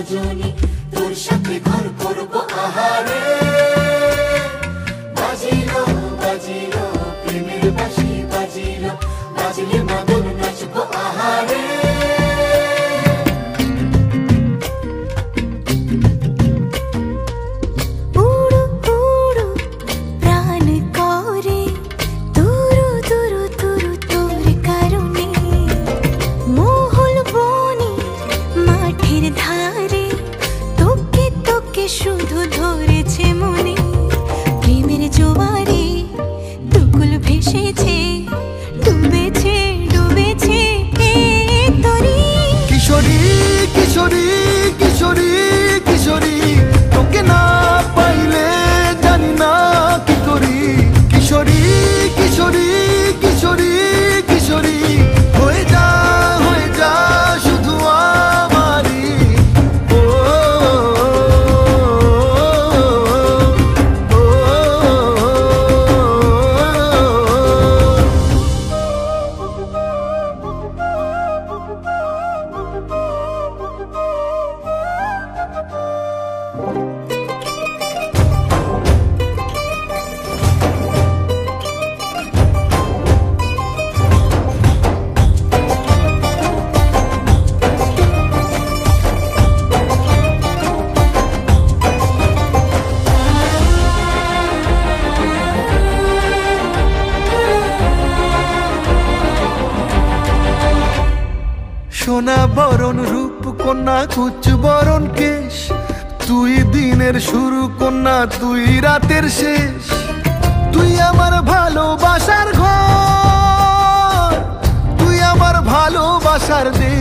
রজনী, তোর সাথে ঘর করবো আহারে। বাজিলো বাজিলো প্রেমের বাঁশি বাজিলো, বাজলে মদন নাচবো আহারে। শুধু ধরেছে মনে প্রেমের জোয়ারে, দুকুল ভেসেছে, ডুবেছে ডুবেছে তরি। কিশোরী কিশোরী কিশোরী কিশোরী, তোকে না পাইলে জানি না কি করি। কিশোরী কিশোরী কিশোরী কিশোরী, হয়ে যা শুধু আমারই। ও সোনা বরণ রূপ কন্যা, কুচ বরণ কেশ, তুই দিনের শুরু কন্যা, তুই রাতের শেষ। তুই আমার ভালোবাসার ঘর, তুই আমার ভালোবাসার দেশ।